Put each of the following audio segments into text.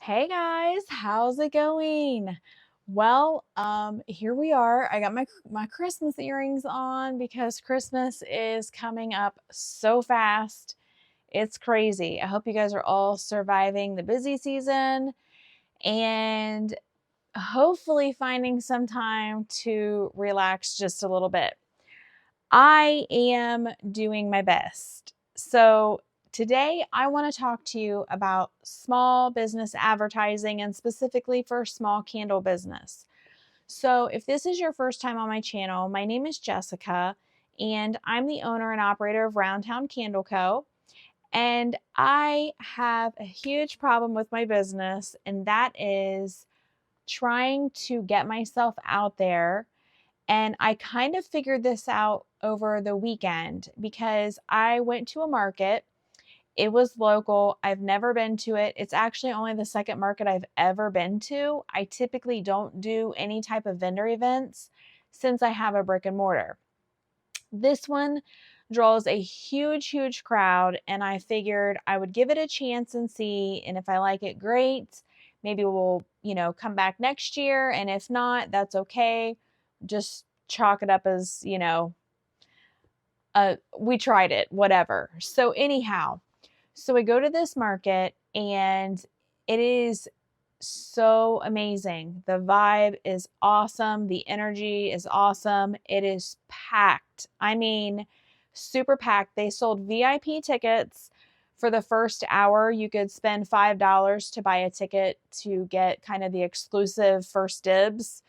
Hey guys, how's it going? Here we are. I got my Christmas earrings on because Christmas is coming up so fast. It's crazy. I hope you guys are all surviving the busy season and hopefully finding some time to relax just a little bit. I am doing my best. So, today I want to talk to you about small business advertising and specifically for small candle business. So, if this is your first time on my channel, my name is Jessica and I'm the owner and operator of Roundtown Candle Co. And I have a huge problem with my business, and that is trying to get myself out there, and I kind of figured this out over the weekend because I went to a market. It was local. I've never been to it. It's actually only the second market I've ever been to. I typically don't do any type of vendor events since I have a brick and mortar. This one draws a huge crowd, and I figured I would give it a chance and see. And if I like it, great. Maybe we'll, come back next year. And if not, that's okay. Just chalk it up as, we tried it, whatever. So, anyhow, so we go to this market and it is so amazing. The vibe is awesome. The energy is awesome. It is packed. I mean, super packed. They sold VIP tickets for the first hour. You could spend $5 to buy a ticket to get kind of the exclusive first dibs.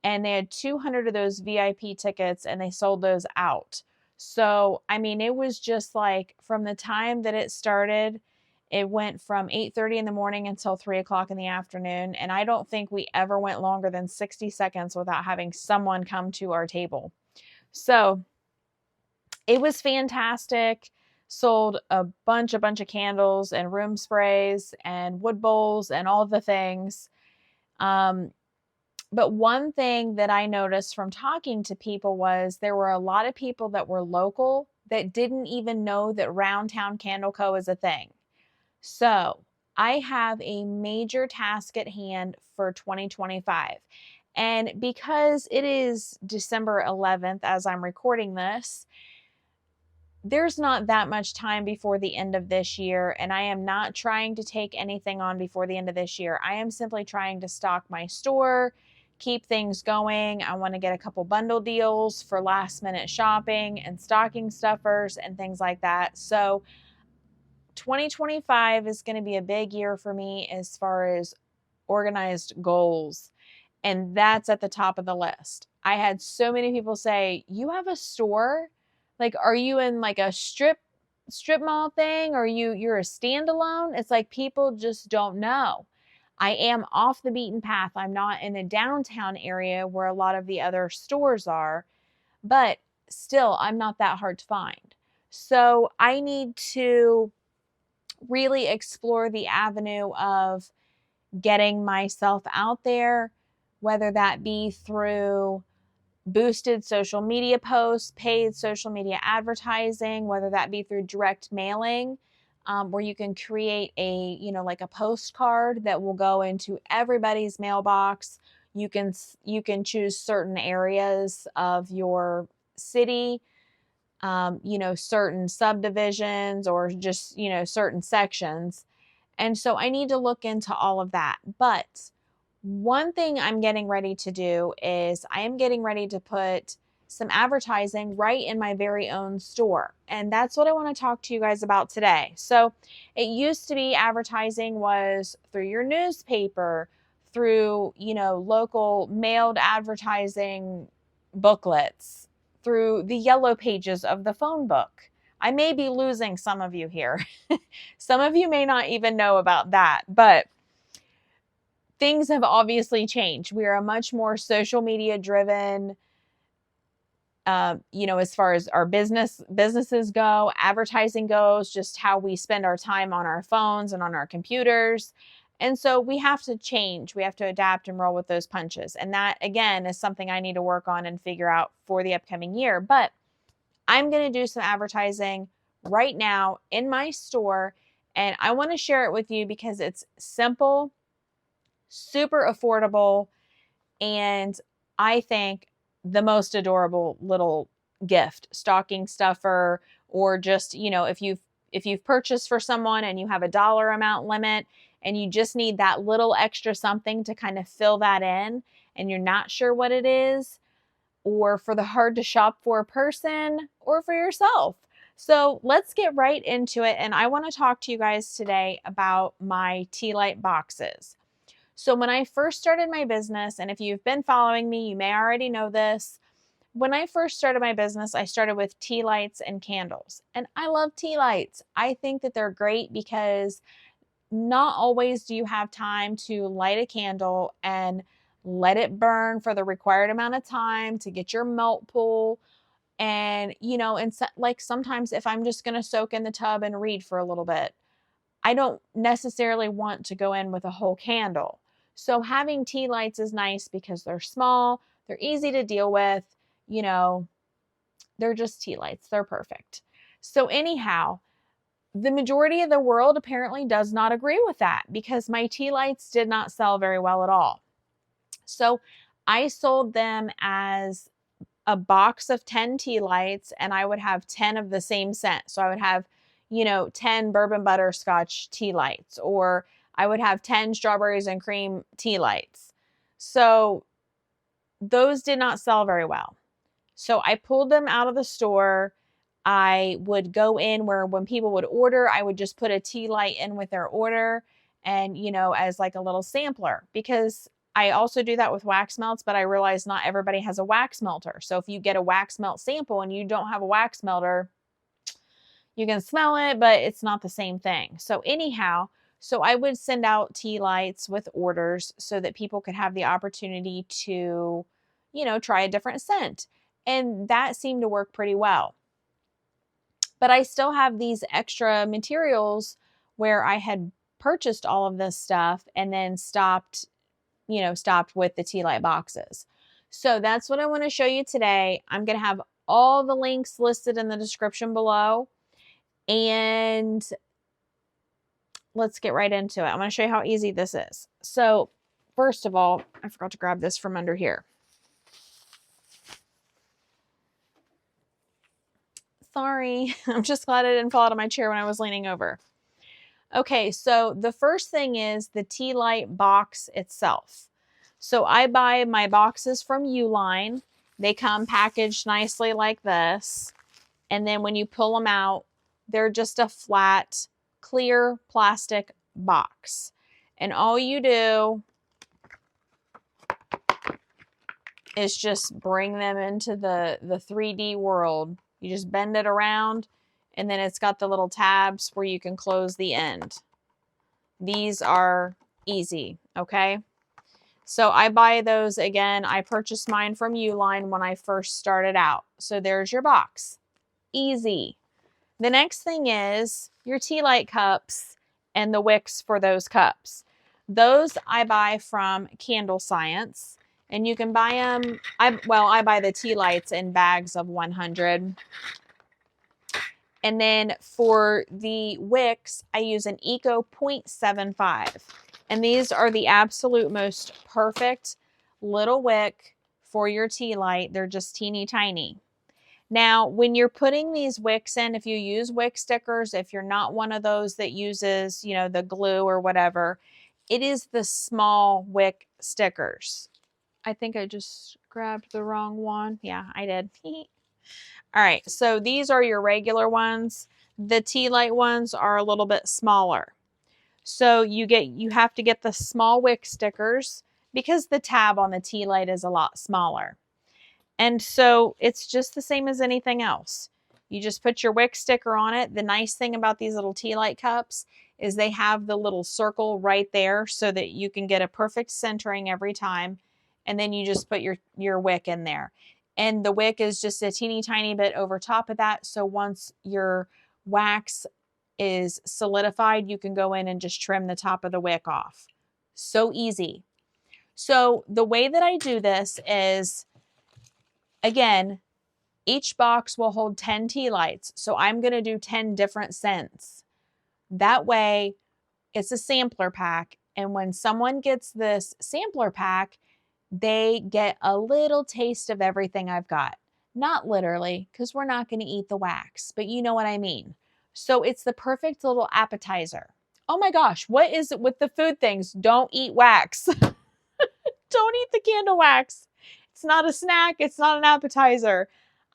And they had 200 of those VIP tickets and they sold those out. So, I mean, it was just like from the time that it started, it went from 8:30 in the morning until 3 o'clock in the afternoon. And I don't think we ever went longer than 60 seconds without having someone come to our table. So it was fantastic. Sold a bunch of candles and room sprays and wood bowls and all the things. But one thing that I noticed from talking to people was there were a lot of people that were local that didn't even know that Roundtown Candle Co. is a thing. So I have a major task at hand for 2025. And because it is December 11th as I'm recording this, there's not that much time before the end of this year, and I am not trying to take anything on before the end of this year. I am simply trying to stock my store, keep things going. I want to get a couple bundle deals for last minute shopping and stocking stuffers and things like that. So 2025 is going to be a big year for me as far as organized goals. And that's at the top of the list. I had so many people say, "You have a store? Like, are you in like a strip mall thing, or you're a standalone?" It's like people just don't know. I am off the beaten path. I'm not in the downtown area where a lot of the other stores are, but still I'm not that hard to find. So I need to really explore the avenue of getting myself out there, whether that be through boosted social media posts, paid social media advertising, whether that be through direct mailing, where you can create like a postcard that will go into everybody's mailbox. You can choose certain areas of your city, certain subdivisions or just, certain sections. And so I need to look into all of that. But one thing I'm getting ready to do is I am getting ready to put some advertising right in my very own store. And that's what I want to talk to you guys about today. So it used to be advertising was through your newspaper, through, local mailed advertising booklets, through the yellow pages of the phone book. I may be losing some of you here. Some of you may not even know about that, but things have obviously changed. We are a much more social media driven, as far as our businesses go, advertising goes, just how we spend our time on our phones and on our computers. And so we have to change. We have to adapt and roll with those punches. And that, again, is something I need to work on and figure out for the upcoming year. But I'm going to do some advertising right now in my store. And I want to share it with you because it's simple. super affordable, and I think the most adorable little gift, stocking stuffer, or just, if you've purchased for someone and you have a dollar amount limit and you just need that little extra something to kind of fill that in and you're not sure what it is, or for the hard to shop for person, or for yourself. So let's get right into it. And I want to talk to you guys today about my tea light boxes. So when I first started my business, and if you've been following me, you may already know this. When I first started my business, I started with tea lights and candles. And I love tea lights. I think that they're great because not always do you have time to light a candle and let it burn for the required amount of time to get your melt pool. And, like sometimes if I'm just going to soak in the tub and read for a little bit, I don't necessarily want to go in with a whole candle. So having tea lights is nice because they're small, they're easy to deal with, you know, they're just tea lights. They're perfect. So anyhow, the majority of the world apparently does not agree with that because my tea lights did not sell very well at all. So I sold them as a box of 10 tea lights, and I would have 10 of the same scent. So I would have, 10 bourbon butterscotch tea lights, or I would have 10 strawberries and cream tea lights. So those did not sell very well. So I pulled them out of the store. I would go in where when people would order, I would just put a tea light in with their order and, as like a little sampler, because I also do that with wax melts, but I realize not everybody has a wax melter. So if you get a wax melt sample and you don't have a wax melter, you can smell it, but it's not the same thing. So anyhow, so I would send out tea lights with orders so that people could have the opportunity to, try a different scent. And that seemed to work pretty well. But I still have these extra materials where I had purchased all of this stuff and then stopped with the tea light boxes. So that's what I want to show you today. I'm going to have all the links listed in the description below. And let's get right into it. I'm going to show you how easy this is. So first of all, I forgot to grab this from under here. Sorry, I'm just glad I didn't fall out of my chair when I was leaning over. Okay, so the first thing is the tea light box itself. So I buy my boxes from Uline. They come packaged nicely like this. And then when you pull them out, they're just a flat, clear plastic box. And all you do is just bring them into the 3D world. You just bend it around, and then it's got the little tabs where you can close the end. These are easy, okay? So I buy those again. I purchased mine from Uline when I first started out. So there's your box. Easy. The next thing is your tea light cups and the wicks for those cups. Those I buy from Candle Science. And you can buy them, I buy the tea lights in bags of 100. And then for the wicks, I use an Eco 0.75. And these are the absolute most perfect little wick for your tea light. They're just teeny tiny. Now, when you're putting these wicks in, if you use wick stickers, if you're not one of those that uses, the glue or whatever, it is the small wick stickers. I think I just grabbed the wrong one. Yeah, I did. All right, so these are your regular ones. The tea light ones are a little bit smaller. So you have to get the small wick stickers because the tab on the tea light is a lot smaller. And so it's just the same as anything else. You just put your wick sticker on it. The nice thing about these little tea light cups is they have the little circle right there so that you can get a perfect centering every time. And then you just put your wick in there. And the wick is just a teeny tiny bit over top of that. So once your wax is solidified, you can go in and just trim the top of the wick off. So easy. So the way that I do this is, again, each box will hold 10 tea lights. So I'm going to do 10 different scents. That way, it's a sampler pack. And when someone gets this sampler pack, they get a little taste of everything I've got. Not literally, because we're not going to eat the wax, but you know what I mean. So it's the perfect little appetizer. Oh my gosh, what is it with the food things? Don't eat wax. Don't eat the candle wax. It's not a snack. It's not an appetizer.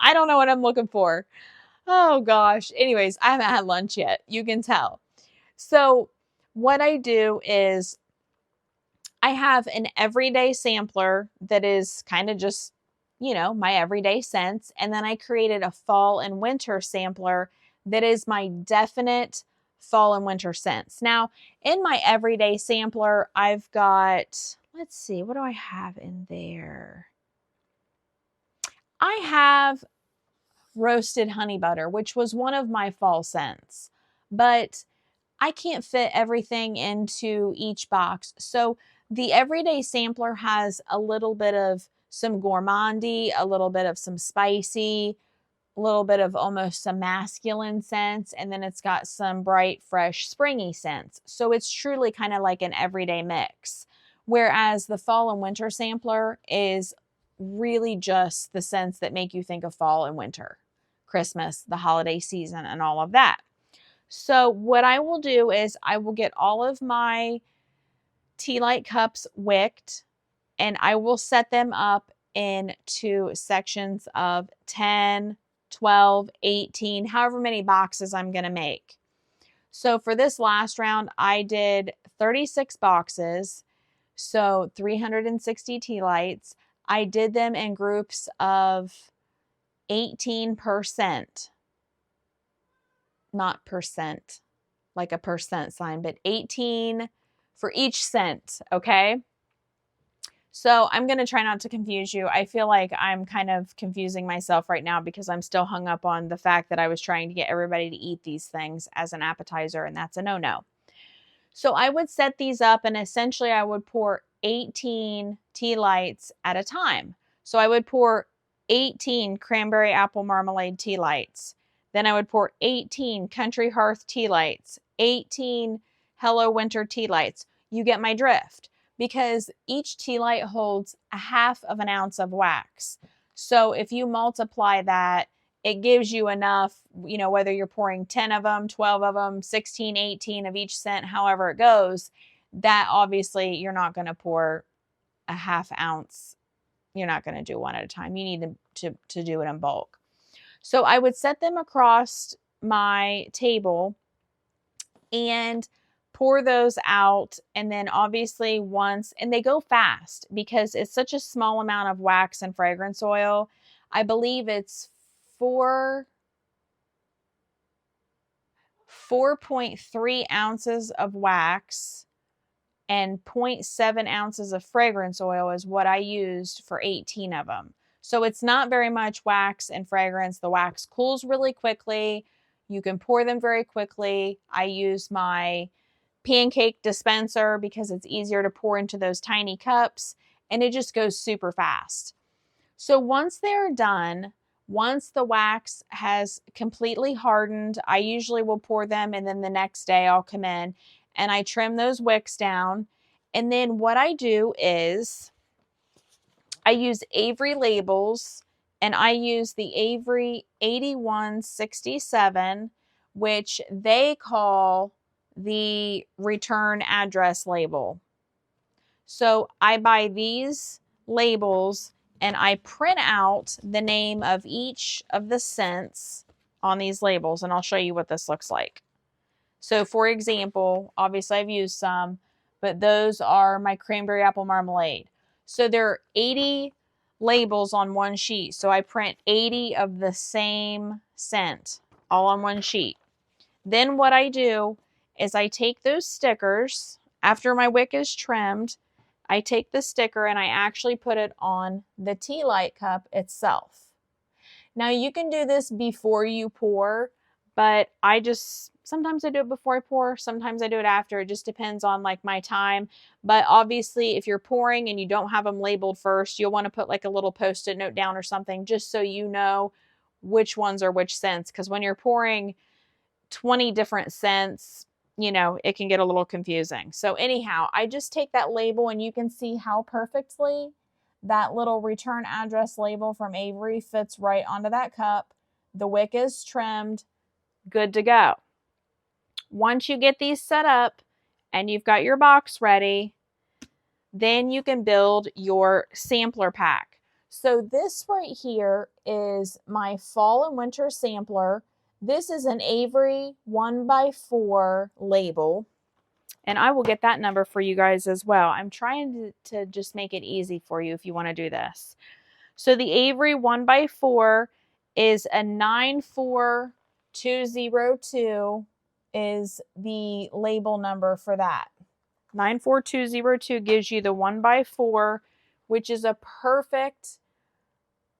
I don't know what I'm looking for. Oh gosh. Anyways, I haven't had lunch yet. You can tell. So what I do is I have an everyday sampler that is kind of just, my everyday scents. And then I created a fall and winter sampler that is my definite fall and winter scents. Now, in my everyday sampler, I've got, let's see, what do I have in there? I have roasted honey butter, which was one of my fall scents, but I can't fit everything into each box. So the everyday sampler has a little bit of some gourmandy, a little bit of some spicy, a little bit of almost some masculine scents, and then it's got some bright, fresh, springy scents. So it's truly kind of like an everyday mix. Whereas the fall and winter sampler is really just the scents that make you think of fall and winter, Christmas, the holiday season, and all of that. So what I will do is I will get all of my tea light cups wicked, and I will set them up into sections of 10, 12, 18, however many boxes I'm going to make. So for this last round, I did 36 boxes, so 360 tea lights. I did them in groups of 18%. Not percent, like a percent sign, but 18 for each scent, okay? So I'm going to try not to confuse you. I feel like I'm kind of confusing myself right now because I'm still hung up on the fact that I was trying to get everybody to eat these things as an appetizer, and that's a no-no. So I would set these up, and essentially I would pour 18 tea lights at a time. So I would pour 18 cranberry apple marmalade tea lights. Then I would pour 18 Country Hearth tea lights, 18 Hello Winter tea lights. You get my drift, because each tea light holds a half of an ounce of wax. So if you multiply that, it gives you enough, whether you're pouring 10 of them, 12 of them, 16, 18 of each scent, however it goes, that obviously you're not going to pour a half ounce. You're not going to do one at a time. You need to do it in bulk. So I would set them across my table and pour those out. And then obviously and they go fast because it's such a small amount of wax and fragrance oil. I believe it's 4.3 ounces of wax and 0.7 ounces of fragrance oil is what I used for 18 of them. So it's not very much wax and fragrance. The wax cools really quickly. You can pour them very quickly. I use my pancake dispenser because it's easier to pour into those tiny cups, and it just goes super fast. So once they're done, once the wax has completely hardened, I usually will pour them, and then the next day I'll come in and I trim those wicks down. And then what I do is I use Avery labels, and I use the Avery 8167, which they call the return address label. So I buy these labels and I print out the name of each of the scents on these labels, and I'll show you what this looks like. So for example, obviously I've used some, but those are my cranberry apple marmalade. So there are 80 labels on one sheet. So I print 80 of the same scent all on one sheet. Then what I do is I take those stickers, after my wick is trimmed, I take the sticker and I actually put it on the tea light cup itself. Now you can do this before you pour, but sometimes I do it before I pour, sometimes I do it after. It just depends on like my time. But obviously if you're pouring and you don't have them labeled first, you'll want to put like a little Post-it note down or something just so you know which ones are which scents. Because when you're pouring 20 different scents, you know, it can get a little confusing. So anyhow, I just take that label and you can see how perfectly that little return address label from Avery fits right onto that cup. The wick is trimmed, good to go. Once you get these set up and you've got your box ready, then you can build your sampler pack. So this right here is my fall and winter sampler. This is an Avery 1x4 label, and I will get that number for you guys as well. I'm trying to just make it easy for you if you want to do this. So the Avery 1x4 is a 94202 is the label number for that. 94202 gives you the 1x4, which is a perfect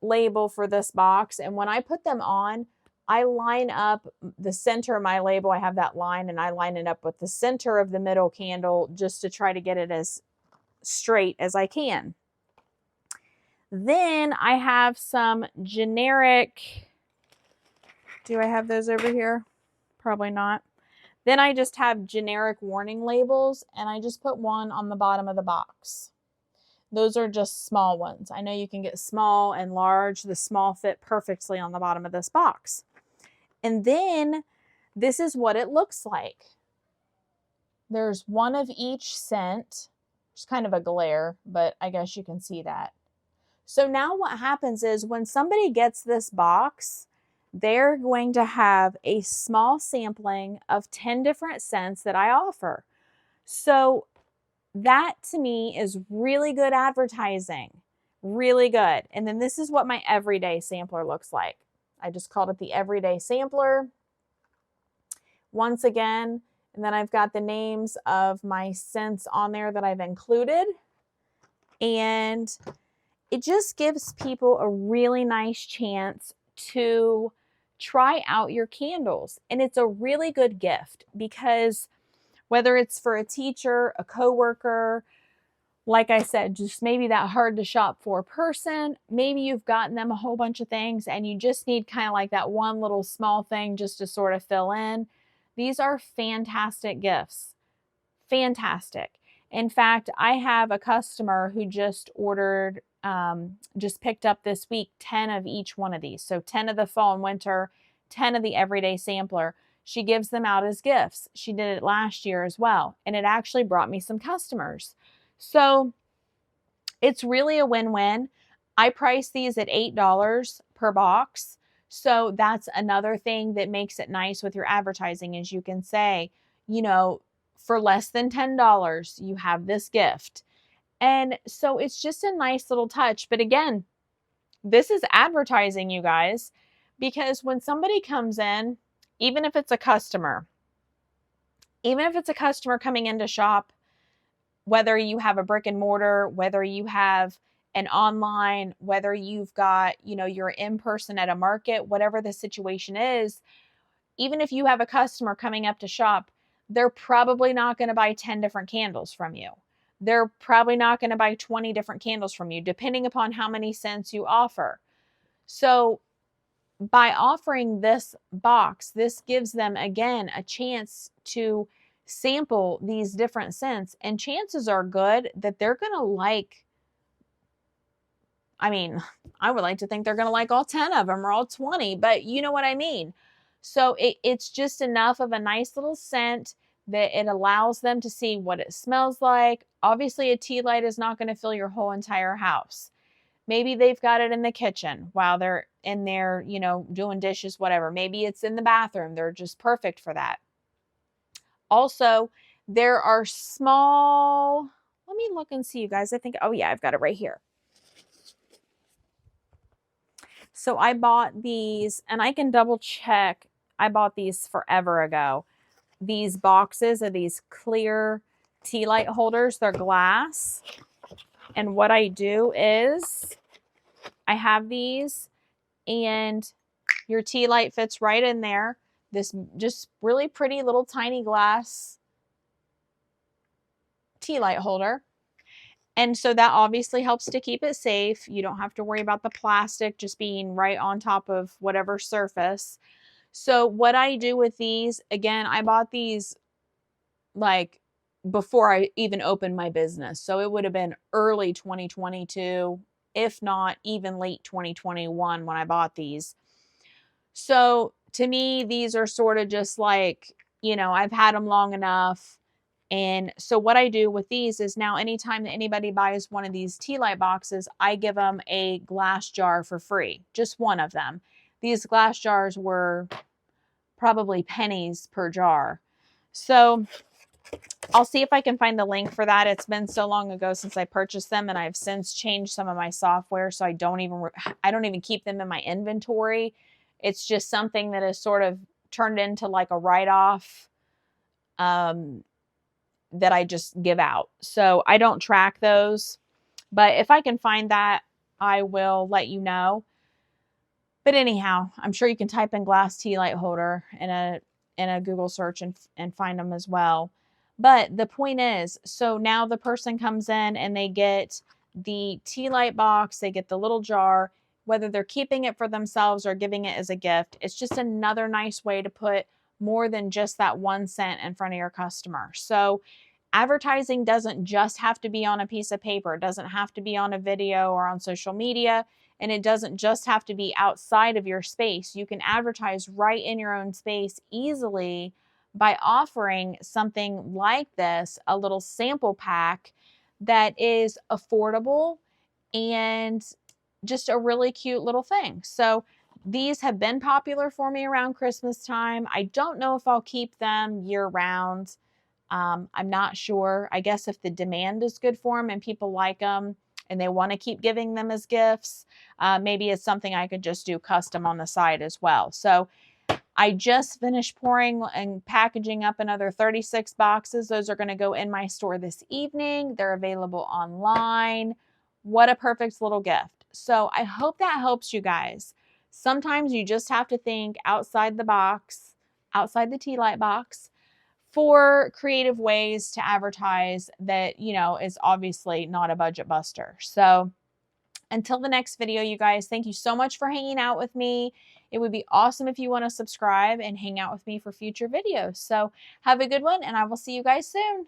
label for this box. And when I put them on, I line up the center of my label. I have that line and I line it up with the center of the middle candle just to try to get it as straight as I can. Then I have some generic, do I have those over here? Probably not. Then I just have generic warning labels and I just put one on the bottom of the box. Those are just small ones. I know you can get small and large. The small fit perfectly on the bottom of this box. And then this is what it looks like. There's one of each scent. It's kind of a glare, but I guess you can see that. So now what happens is when somebody gets this box, they're going to have a small sampling of 10 different scents that I offer. So that to me is really good advertising, really good. And then this is what my everyday sampler looks like. I just called it the everyday sampler. Once again, and then I've got the names of my scents on there that I've included. And it just gives people a really nice chance to try out your candles. And it's a really good gift because whether it's for a teacher, a coworker, like I said, just maybe that hard to shop for person, maybe you've gotten them a whole bunch of things and you just need kind of like that one little small thing just to sort of fill in. These are fantastic gifts. Fantastic. In fact, I have a customer who just ordered, just picked up this week 10 of each one of these. So 10 of the fall and winter, 10 of the everyday sampler. She gives them out as gifts. She did it last year as well. And it actually brought me some customers. So it's really a win-win. I price these at $8 per box. So that's another thing that makes it nice with your advertising is you can say, you know, for less than $10, you have this gift. And so it's just a nice little touch. But again, this is advertising, you guys, because when somebody comes in, even if it's a customer coming in to shop, whether you have a brick and mortar, whether you have an online, whether you've got, you know, you're in person at a market, whatever the situation is, even if you have a customer coming up to shop, they're probably not going to buy 10 different candles from you. They're probably not going to buy 20 different candles from you, depending upon how many scents you offer. So by offering this box, this gives them, again, a chance to sample these different scents. And chances are good that they're going to like, I mean, I would like to think they're going to like all 10 of them or all 20, but you know what I mean. So it's just enough of a nice little scent that it allows them to see what it smells like. Obviously, a tea light is not going to fill your whole entire house. Maybe they've got it in the kitchen while they're in there, you know, doing dishes, whatever. Maybe it's in the bathroom. They're just perfect for that. Also, there are small, let me look and see, you guys. I think, oh yeah, I've got it right here. So I bought these, and I can double check. I bought these forever ago. These boxes of these clear tea light holders. They're glass. And what I do is I have these and your tea light fits right in there. This just really pretty little tiny glass tea light holder. And so that obviously helps to keep it safe. You don't have to worry about the plastic just being right on top of whatever surface. So what I do with these, again, I bought these like before I even opened my business. So it would have been early 2022, if not even late 2021 when I bought these. So to me, these are sort of just like, you know, I've had them long enough. And so what I do with these is now anytime that anybody buys one of these tea light boxes, I give them a glass jar for free, just one of them. These glass jars were probably pennies per jar. So I'll see if I can find the link for that. It's been so long ago since I purchased them, and I've since changed some of my software, so I don't even keep them in my inventory. It's just something that is sort of turned into like a write-off that I just give out. So I don't track those, but if I can find that, I will let you know. But anyhow, I'm sure you can type in glass tea light holder in a Google search and find them as well. But the point is, so now the person comes in and they get the tea light box, they get the little jar, whether they're keeping it for themselves or giving it as a gift. It's just another nice way to put more than just that 1 cent in front of your customer. So advertising doesn't just have to be on a piece of paper. It doesn't have to be on a video or on social media. And it doesn't just have to be outside of your space. You can advertise right in your own space easily by offering something like this, a little sample pack that is affordable and just a really cute little thing. So these have been popular for me around Christmas time. I don't know if I'll keep them year round. I'm not sure. I guess if the demand is good for them and people like them and they want to keep giving them as gifts, maybe it's something I could just do custom on the side as well. So I just finished pouring and packaging up another 36 boxes. Those are going to go in my store this evening. They're available online. What a perfect little gift. So I hope that helps you guys. Sometimes you just have to think outside the box, outside the tea light box, for creative ways to advertise that, you know, is obviously not a budget buster. So until the next video, you guys, thank you so much for hanging out with me. It would be awesome if you want to subscribe and hang out with me for future videos. So have a good one, and I will see you guys soon.